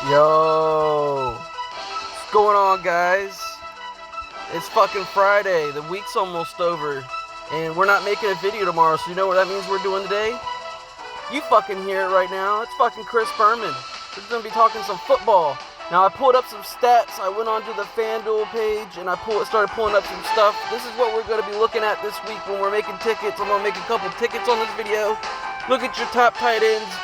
Yo, what's going on, guys? It's fucking Friday. The week's almost over, and we're not making a video tomorrow. So you know what that means we're doing today? You fucking hear it right now. It's fucking Chris Berman. We're gonna be talking some football. Now I pulled up some stats. I went onto the FanDuel page and I started pulling up some stuff. This is what we're gonna be looking at this week when we're making tickets. I'm gonna make a couple tickets on this video. Look at your top tight ends.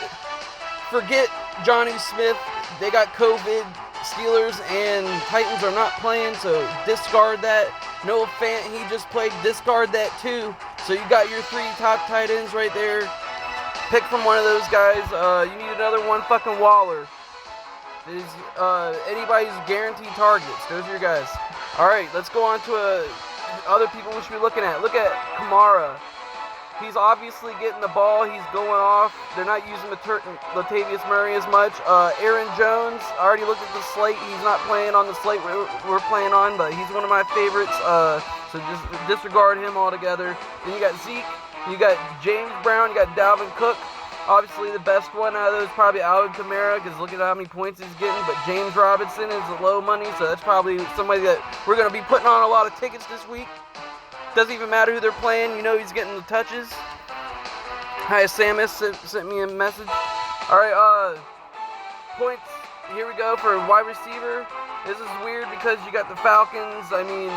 Forget Johnny Smith. They got COVID. Steelers and Titans are not playing, so discard that. Noah Fant, he just played. Discard that too. So you got your three top tight ends right there. Pick from one of those guys. You need another one, fucking Waller. Anybody's guaranteed targets. Those are your guys. All right, let's go on to other people we should be looking at. Look at Kamara. He's obviously getting the ball. He's going off. They're not using Latavius Murray as much. Aaron Jones, I already looked at the slate. He's not playing on the slate we're playing on, but he's one of my favorites. So just disregard him altogether. Then you got Zeke. You got James Brown. You got Dalvin Cook. Obviously, the best one out of those is probably Alvin Kamara, because look at how many points he's getting. But James Robinson is low money, so that's probably somebody that we're going to be putting on a lot of tickets this week. Doesn't even matter who they're playing. You know he's getting the touches. Hi, Samus sent me a message. All right, points. Here we go for wide receiver. This is weird because you got the Falcons. I mean,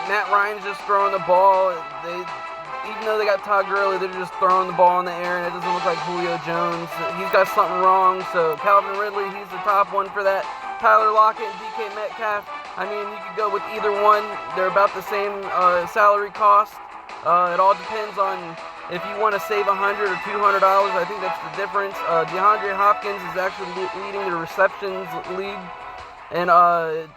Matt Ryan's just throwing the ball. Even though they got Todd Gurley, they're just throwing the ball in the air, and it doesn't look like Julio Jones. He's got something wrong. So Calvin Ridley, he's the top one for that. Tyler Lockett and DK Metcalf. I mean, you could go with either one. They're about the same salary cost. It all depends on if you want to save $100 or $200. I think that's the difference. DeAndre Hopkins is actually leading the receptions league. And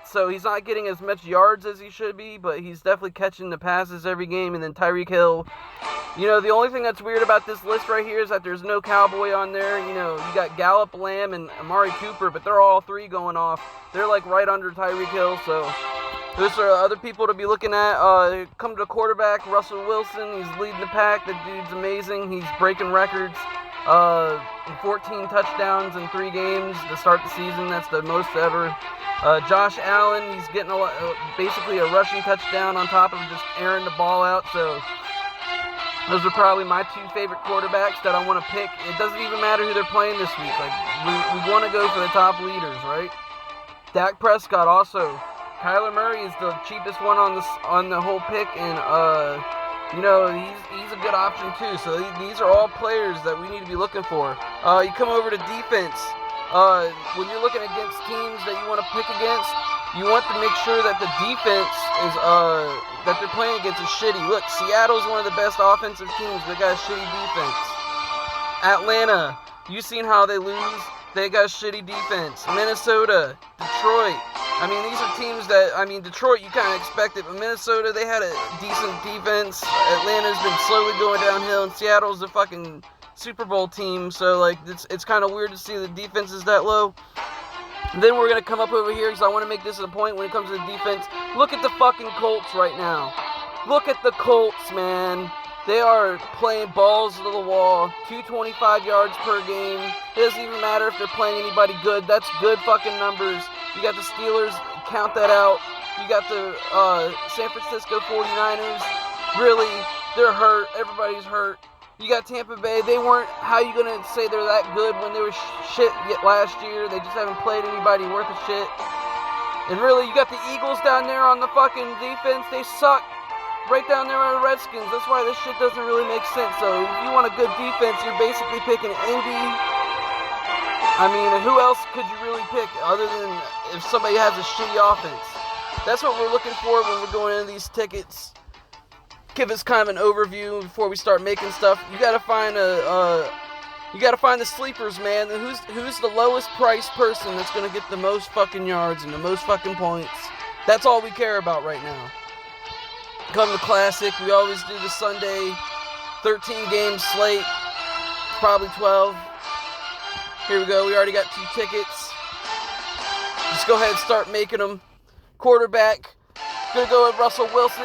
so he's not getting as much yards as he should be, but he's definitely catching the passes every game. And then Tyreek Hill. You know, the only thing that's weird about this list right here is that there's no Cowboy on there. You know, you got Gallup, Lamb, and Amari Cooper, but they're all three going off. They're like right under Tyreek Hill, so those are other people to be looking at. Come to the quarterback, Russell Wilson. He's leading the pack. The dude's amazing. He's breaking records. 14 touchdowns in 3 games to start the season. That's the most ever. Josh Allen, he's getting basically a rushing touchdown on top of just airing the ball out, so those are probably my 2 favorite quarterbacks that I want to pick. It doesn't even matter who they're playing this week. Like we want to go for the top leaders, right? Dak Prescott also. Kyler Murray is the cheapest one on the whole pick, and you know he's a good option too. So these are all players that we need to be looking for. You come over to defense. When you're looking against teams that you want to pick against, you want to make sure that the defense is that they're playing against is shitty. Look, Seattle's one of the best offensive teams. They got a shitty defense. Atlanta, you seen how they lose? They got a shitty defense. Minnesota, Detroit. I mean, these are teams that, Detroit you kind of expect it, but Minnesota, they had a decent defense. Atlanta's been slowly going downhill, and Seattle's a fucking Super Bowl team, so like it's kind of weird to see the defense is that low. And then we're going to come up over here because I want to make this a point when it comes to the defense. Look at the fucking Colts right now. Look at the Colts, man. They are playing balls to the wall. 225 yards per game. It doesn't even matter if they're playing anybody good. That's good fucking numbers. You got the Steelers. Count that out. You got the San Francisco 49ers. Really, they're hurt. Everybody's hurt. You got Tampa Bay. They weren't, how you going to say they're that good when they were shit last year? They just haven't played anybody worth a shit. And really, you got the Eagles down there on the fucking defense. They suck. Right down there on the Redskins. That's why this shit doesn't really make sense. So if you want a good defense, you're basically picking Indy. I mean, who else could you really pick other than if somebody has a shitty offense? That's what we're looking for when we're going into these tickets. Give us kind of an overview before we start making stuff. You gotta find the sleepers, man. Who's the lowest priced person that's gonna get the most fucking yards and the most fucking points? That's all we care about right now. Come to Classic. We always do the Sunday 13 game slate, probably 12. Here we go. We already got 2 tickets. Just go ahead and start making them. Quarterback. Gonna go with Russell Wilson.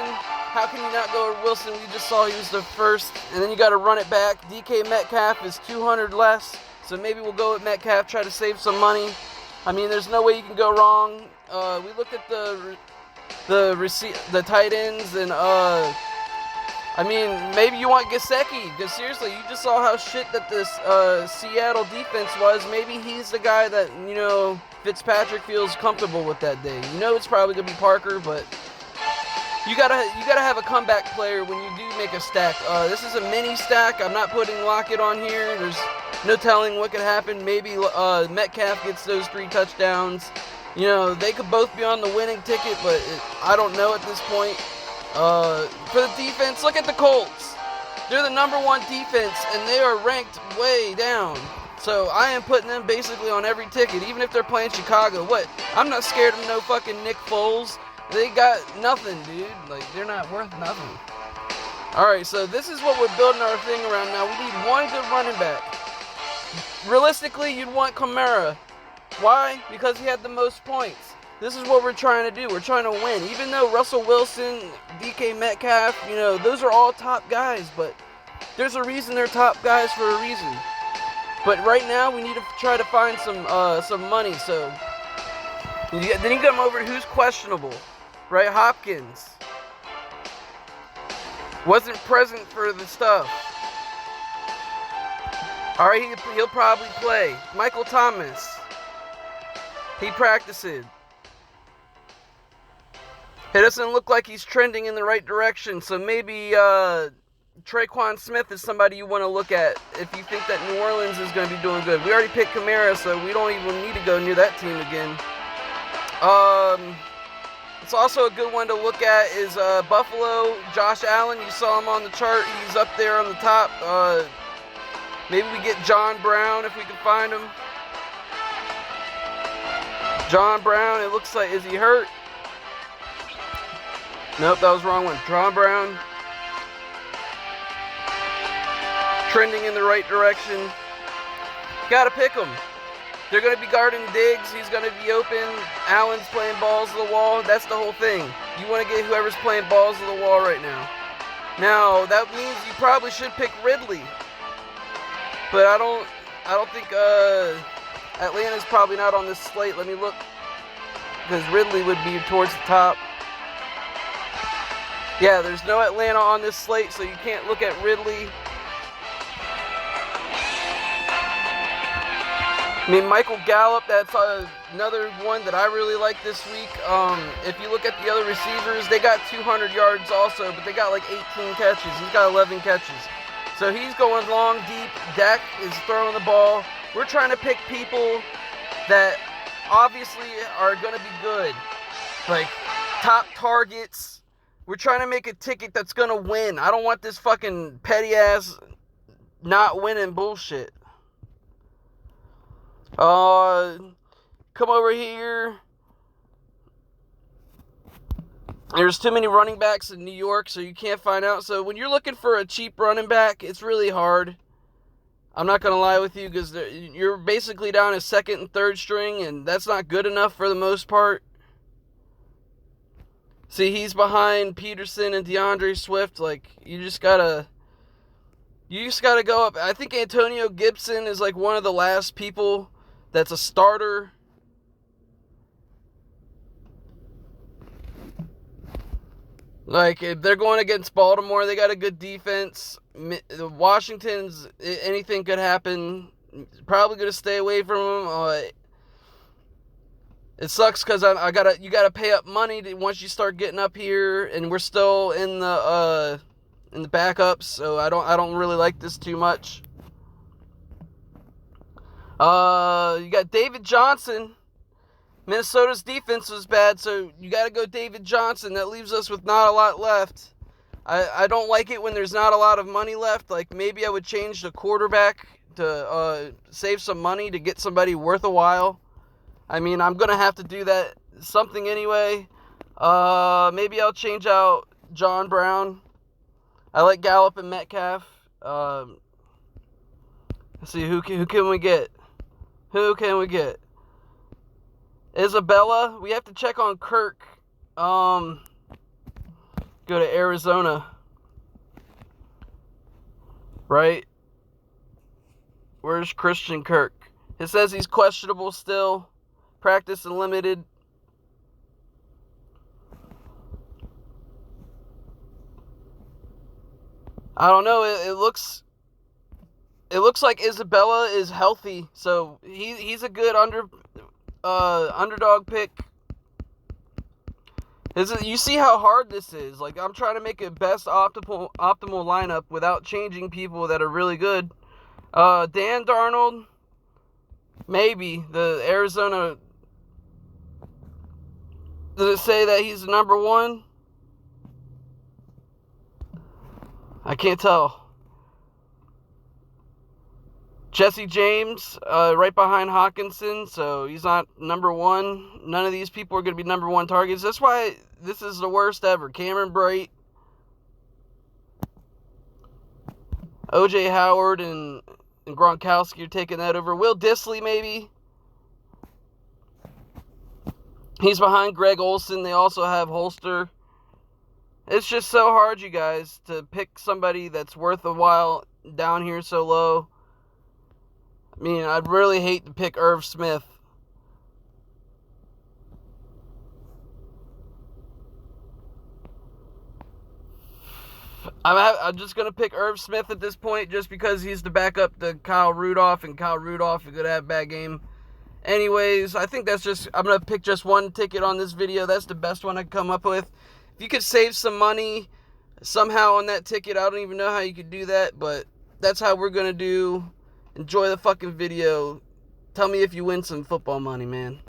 How can you not go with Wilson? We just saw he was the first. And then you got to run it back. DK Metcalf is $200 less. So maybe we'll go with Metcalf, try to save some money. I mean, there's no way you can go wrong. We looked at the tight ends, and I mean, maybe you want Gesicki, because seriously, you just saw how shit that this Seattle defense was. Maybe he's the guy that, you know, Fitzpatrick feels comfortable with that day. You know it's probably going to be Parker, but you gotta have a comeback player when you do make a stack. This is a mini stack. I'm not putting Lockett on here. There's no telling what could happen. Maybe Metcalf gets those 3 touchdowns. You know, they could both be on the winning ticket, but I don't know at this point. For the defense, look at the Colts. They're the number 1 defense, and they are ranked way down. So I am putting them basically on every ticket, even if they're playing Chicago. What? I'm not scared of no fucking Nick Foles. They got nothing, dude. Like, they're not worth nothing. Alright, so this is what we're building our thing around now. We need one good running back. Realistically, you'd want Kamara. Why? Because he had the most points. This is what we're trying to do. We're trying to win. Even though Russell Wilson, DK Metcalf, you know, those are all top guys, but there's a reason they're top guys for a reason. But right now, we need to try to find some money. So then you come over to who's questionable, right? Hopkins wasn't present for the stuff. All right, he'll probably play. Michael Thomas, he practiced. It doesn't look like he's trending in the right direction, so maybe Traquan Smith is somebody you want to look at if you think that New Orleans is going to be doing good. We already picked Kamara, so we don't even need to go near that team again. It's also a good one to look at is Buffalo, Josh Allen. You saw him on the chart. He's up there on the top. Maybe we get John Brown if we can find him. John Brown, it looks like, is he hurt? Nope, that was the wrong one. John Brown. Trending in the right direction. Gotta pick him. They're going to be guarding Diggs. He's going to be open. Allen's playing balls to the wall. That's the whole thing. You want to get whoever's playing balls to the wall right now. Now, that means you probably should pick Ridley. But I don't think Atlanta's probably not on this slate. Let me look. Because Ridley would be towards the top. Yeah, there's no Atlanta on this slate, so you can't look at Ridley. I mean, Michael Gallup, that's another one that I really like this week. If you look at the other receivers, they got 200 yards also, but they got like 18 catches. He's got 11 catches. So he's going long, deep. Dak is throwing the ball. We're trying to pick people that obviously are going to be good. Like, top targets. We're trying to make a ticket that's going to win. I don't want this fucking petty-ass not winning bullshit. Come over here. There's too many running backs in New York, so you can't find out. So when you're looking for a cheap running back, it's really hard. I'm not going to lie with you, because you're basically down as second and third string, and that's not good enough for the most part. See, he's behind Peterson and DeAndre Swift. Like, you just gotta go up. I think Antonio Gibson is like one of the last people that's a starter. Like, if they're going against Baltimore, they got a good defense. Washington's, anything could happen. Probably going to stay away from them. It sucks because you gotta pay up money once you start getting up here, and we're still in the backups, so I don't really like this too much. You got David Johnson. Minnesota's defense was bad, so you got to go David Johnson. That leaves us with not a lot left. I don't like it when there's not a lot of money left. Like, maybe I would change the quarterback to save some money to get somebody worth a while. I mean, I'm going to have to do that something anyway. Maybe I'll change out John Brown. I like Gallup and Metcalf. Let's see, who can we get? Who can we get? Isabella. We have to check on Kirk. Go to Arizona. Right? Where's Christian Kirk? It says he's questionable still. Practice unlimited. I don't know. It looks like Isabella is healthy, so he's a good underdog pick. You see how hard this is. Like, I'm trying to make a best optimal lineup without changing people that are really good. Dan Darnold, maybe. The Arizona, does it say that he's number one? I can't tell. Jesse James, right behind Hawkinson, so he's not number one. None of these people are going to be number one targets. That's why this is the worst ever. Cameron Bright, O.J. Howard, and Gronkowski are taking that over. Will Dissly, maybe. He's behind Greg Olsen. They also have Holster. It's just so hard, you guys, to pick somebody that's worth a while down here so low. I mean, I'd really hate to pick Irv Smith. I'm just going to pick Irv Smith at this point just because he's the backup to Kyle Rudolph, and Kyle Rudolph is going to have a bad game. Anyways, I think I'm going to pick just one ticket on this video. That's the best one I can come up with. If you could save some money somehow on that ticket, I don't even know how you could do that, but that's how we're going to do. Enjoy the fucking video. Tell me if you win some football money, man.